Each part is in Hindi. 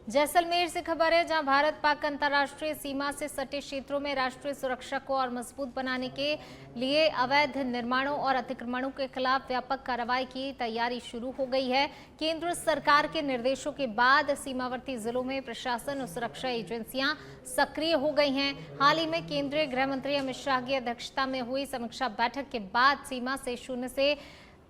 जैसलमेर से खबर है, जहां भारत पाक अंतर्राष्ट्रीय सीमा से सटे क्षेत्रों में राष्ट्रीय सुरक्षा को और मजबूत बनाने के लिए अवैध निर्माणों और अतिक्रमणों के खिलाफ व्यापक कार्रवाई की तैयारी शुरू हो गई है। केंद्र सरकार के निर्देशों के बाद सीमावर्ती जिलों में प्रशासन और सुरक्षा एजेंसियां सक्रिय हो गई हैं। हाल ही में केंद्रीय गृह मंत्री अमित शाह की अध्यक्षता में हुई समीक्षा बैठक के बाद सीमा से 0 से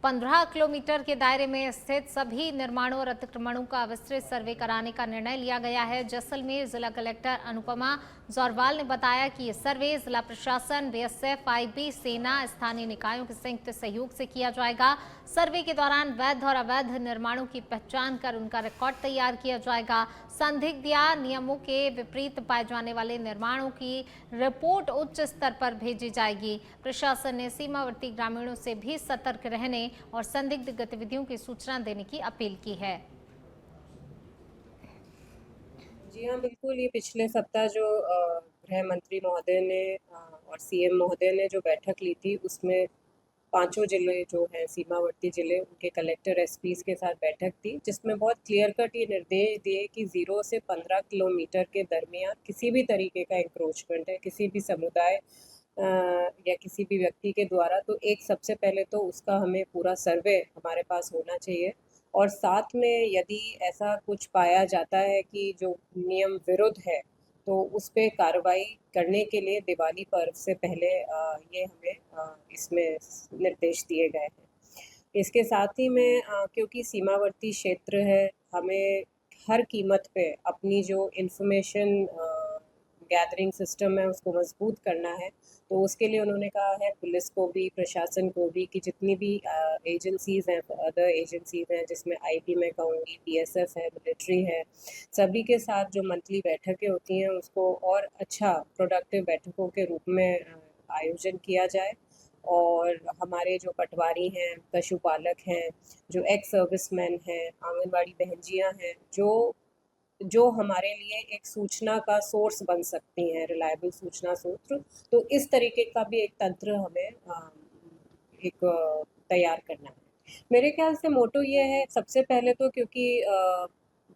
15 किलोमीटर के दायरे में स्थित सभी निर्माणों और अतिक्रमणों का विस्तृत सर्वे कराने का निर्णय लिया गया है। जैसलमेर जिला कलेक्टर अनुपमा जोरवाल ने बताया कि ये सर्वे जिला प्रशासन, बीएसएफ, आईबी, सेना, स्थानीय निकायों के संयुक्त सहयोग से किया जाएगा। सर्वे के दौरान वैध और अवैध निर्माणों की पहचान कर उनका रिकॉर्ड तैयार किया जाएगा। संदिग्ध या नियमों के विपरीत पाए जाने वाले निर्माणों की रिपोर्ट उच्च स्तर पर भेजी जाएगी। प्रशासन ने सीमावर्ती ग्रामीणों से भी सतर्क रहने और संदिग्ध गतिविधियों की सूचना देने की अपील की है। जी हाँ, बिल्कुल। ये पिछले सप्ताह जो गृह मंत्री महोदय ने और सीएम महोदय ने जो बैठक ली थी, उसमें पांचों जिले जो हैं सीमावर्ती जिले, उनके कलेक्टर एसपीज के साथ बैठक थी, जिसमें बहुत क्लियर कट ये निर्देश दिए कि 0 से 15 किलोमीटर के दरमियान किसी भी तरीके का इंक्रोचमेंट है किसी भी समुदाय या किसी भी व्यक्ति के द्वारा, तो एक सबसे पहले तो उसका हमें पूरा सर्वे हमारे पास होना चाहिए। और साथ में यदि ऐसा कुछ पाया जाता है कि जो नियम विरुद्ध है, तो उस पे कार्रवाई करने के लिए दिवाली पर्व से पहले ये हमें इसमें निर्देश दिए गए हैं। इसके साथ ही में क्योंकि सीमावर्ती क्षेत्र है, हमें हर कीमत पे अपनी जो इन्फॉर्मेशन गैदरिंग सिस्टम है उसको मजबूत करना है। तो उसके लिए उन्होंने कहा है पुलिस को भी, प्रशासन को भी, कि जितनी भी एजेंसीज़ हैं, अदर एजेंसीज़ हैं, जिसमें आईबी मैं कहूँगी, बीएसएफ है, मिलिट्री है, सभी के साथ जो मंथली बैठकें होती हैं उसको और अच्छा प्रोडक्टिव बैठकों के रूप में आयोजन किया जाए। और हमारे जो पटवारी हैं, पशुपालक हैं, जो एक्स सर्विसमैन हैं, आंगनबाड़ी बहनजियाँ हैं, जो हमारे लिए एक सूचना का सोर्स बन सकती हैं, रिलायबल सूचना सूत्र, तो इस तरीके का भी एक तंत्र हमें एक तैयार करना है। मेरे ख्याल से मोटो ये है, सबसे पहले तो क्योंकि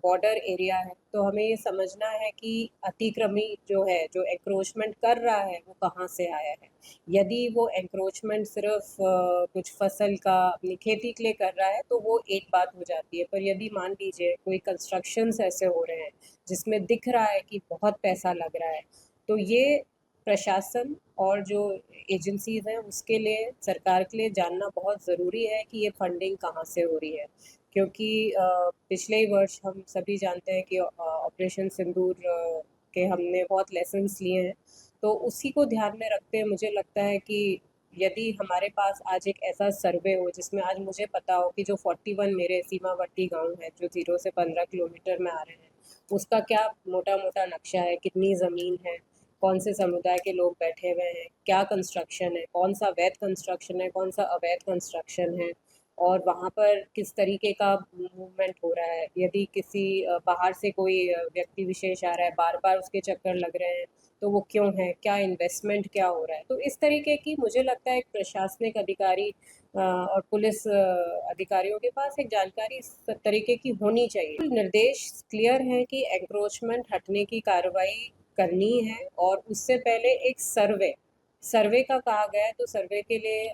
बॉर्डर एरिया है, तो हमें ये समझना है कि अतिक्रमी जो है, जो एंक्रोचमेंट कर रहा है, वो कहाँ से आया है। यदि वो एंक्रोचमेंट सिर्फ कुछ फसल का, अपनी खेती के लिए कर रहा है, तो वो एक बात हो जाती है। पर यदि मान लीजिए कोई कंस्ट्रक्शंस ऐसे हो रहे हैं जिसमें दिख रहा है कि बहुत पैसा लग रहा है, तो ये प्रशासन और जो एजेंसीज हैं उसके लिए, सरकार के लिए जानना बहुत ज़रूरी है कि ये फंडिंग कहाँ से हो रही है। क्योंकि पिछले ही वर्ष हम सभी जानते हैं कि ऑपरेशन सिंदूर के हमने बहुत लेसन्स लिए हैं। तो उसी को ध्यान में रखते हुए मुझे लगता है कि यदि हमारे पास आज एक ऐसा सर्वे हो जिसमें आज मुझे पता हो कि जो 41 मेरे सीमावर्ती गांव हैं जो 0 से 15 किलोमीटर में आ रहे हैं, उसका क्या मोटा-मोटा नक्शा है, कितनी ज़मीन है, कौन से समुदाय के लोग बैठे हुए हैं, क्या कंस्ट्रक्शन है, कौन सा वैध कंस्ट्रक्शन है, कौन सा अवैध कंस्ट्रक्शन है, और वहाँ पर किस तरीके का मूवमेंट हो रहा है। यदि किसी बाहर से कोई व्यक्ति विशेष आ रहा है, बार-बार उसके चक्कर लग रहे हैं, तो वो क्यों है, क्या इन्वेस्टमेंट क्या हो रहा है। तो इस तरीके की मुझे लगता है एक प्रशासनिक अधिकारी और पुलिस अधिकारियों के पास एक जानकारी इस तरीके की होनी चाहिए। निर्देश क्लियर हैं कि एंक्रोचमेंट हटने की कार्रवाई करनी है, और उससे पहले एक सर्वे का कहा गया है, तो सर्वे के लिए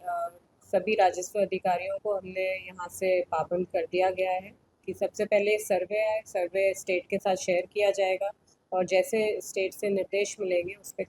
सभी राजस्व अधिकारियों को हमने यहाँ से पाबंद कर दिया गया है कि सबसे पहले सर्वे है, सर्वे स्टेट के साथ शेयर किया जाएगा, और जैसे स्टेट से निर्देश मिलेंगे उस पे